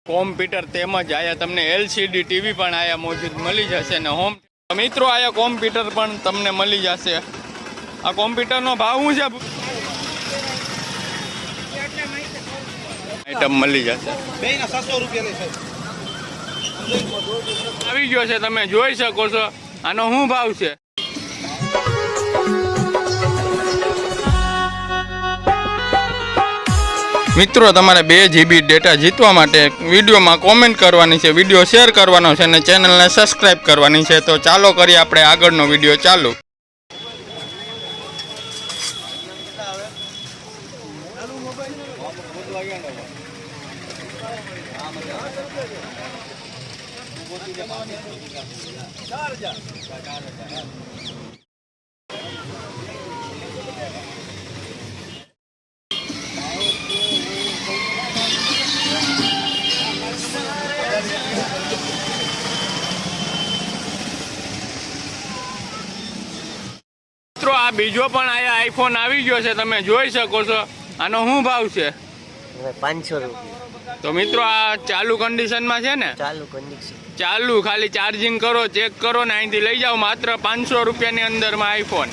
Computer તેમજ આયા તમને LCD ટીવી પણ આયા મોજૂદ મળી જશે ને હોમ મિત્રો આયા કોમ્પ્યુટર પણ તમને મળી જશે। આ કોમ્પ્યુટરનો ભાવ શું છે? આઈટમ મળી જશે બેયના 700 રૂપિયા લે સાહેબ। આવી ગયો છે, તમે જોઈ શકો છો। આનો શું ભાવ છે? મિત્રો તમારે 2 GB ડેટા જીતવા માટે વિડીયોમાં કોમેન્ટ કરવાની છે, વિડીયો શેર કરવાનો છે અને ચેનલને સબસ્ક્રાઇબ કરવાની છે। તો ચાલો કરીએ આપણે આગળનો વિડીયો ચાલુ। મિત્રો આ બીજો પણ આયા આઈફોન આવી ગયો છે, તમે જોઈ શકો છો। આનો શું ભાવ છે? 500 રૂપિયા। તો મિત્રો આ ચાલુ કન્ડિશનમાં છે ને? ચાલુ કન્ડિશન ચાલુ, ખાલી ચાર્જિંગ કરો, ચેક કરો ને અહીંથી લઈ જાઓ માત્ર 500 રૂપિયાની અંદરમાં આઈફોન।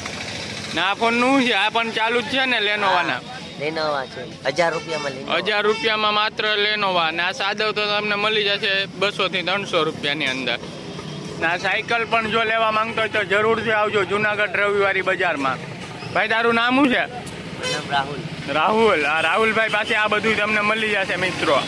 ને આ ફોન નું છે? આ પણ ચાલુ જ છે ને લેનોવાના? લેનોવા છે 1000 રૂપિયામાં લેનોવા। 1000 રૂપિયામાં માત્ર લેનોવા। ને આ સાદો તો તમને મળી જશે 200 થી 300 રૂપિયાની અંદર। ના સાયકલ પણ જો લેવા માંગતો હોય તો જરૂરથી આવજો જુનાગઢ રવિવારી બજારમાં। ભાઈ તારું નામ શું છે? નામ રાહુલ। રાહુલ, આ રાહુલભાઈ પાસે આ બધું તમને મળી જશે મિત્રો।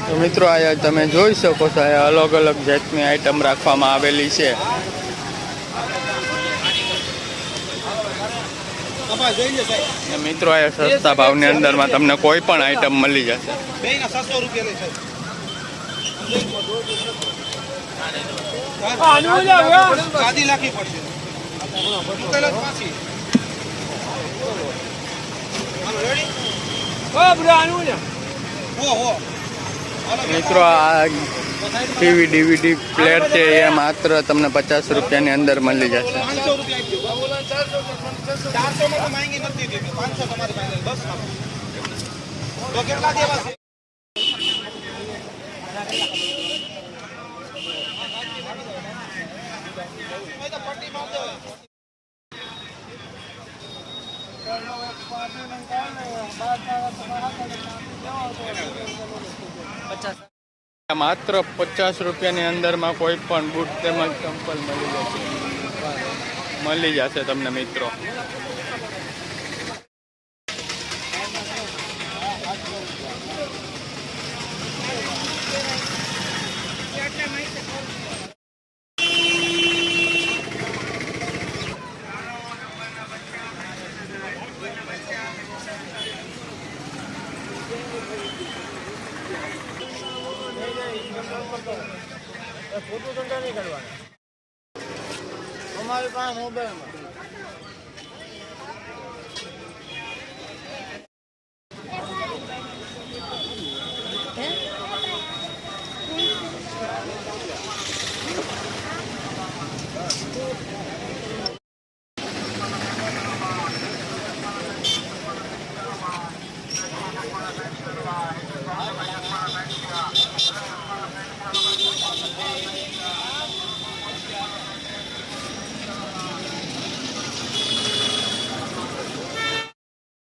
તો મિત્રો આયા તમે જોઈ શકો છો, આ અલગ અલગ જાતની આઈટમ રાખવામાં આવેલી છે। મિત્રો આયા સસ્તા ભાવની અંદરમાં તમને કોઈ પણ આઈટમ મળી જશે। બેયના 700 રૂપિયા લે સાહેબ। ગાદી લાખી પડશે મુકેલો પાછી। હાલો રેડી? ઓ બ્રો આનું ને હો મિત્રો આ ટીવી DVD પ્લેયર છે એ માત્ર તમને 50 રૂપિયાની અંદર મળી જશે। 500 રૂપિયા આપજો। 400 માં તો માંગી નથી દીધી, 500 તમારી પાસે બસ। તો કેટલા દેવા છે? માત્ર 50 રૂપિયાની અંદરમાં કોઈ પણ બૂટ તેમજ ચંપલ મળી જશે તમને મિત્રો। ફોટો ધંધા નહીં કરવાના અમારી પાસે મોબાઈલમાં।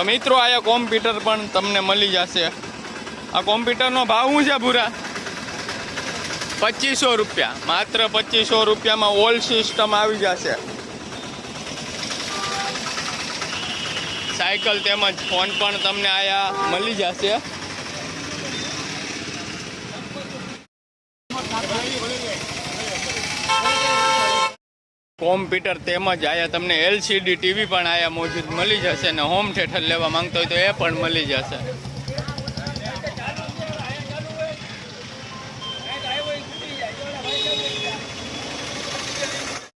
મિત્રો આયા કોમ્પ્યુટર પણ તમને મળી જશે। આ કોમ્પ્યુટરનો ભાવ શું છે પૂરા? 2500 રૂપિયા। માત્ર 2500 રૂપિયામાં ઓલ સિસ્ટમ આવી જશે। સાયકલ તેમજ ફોન પણ તમને આયા મળી જશે। કોમ્પ્યુટર તેમજ આયા તમને LCD ટીવી પણ આયા મોજૂદ મળી જશે, ને હોમ થિયેટર લેવા માંગતો હોય તો એ પણ મળી જશે.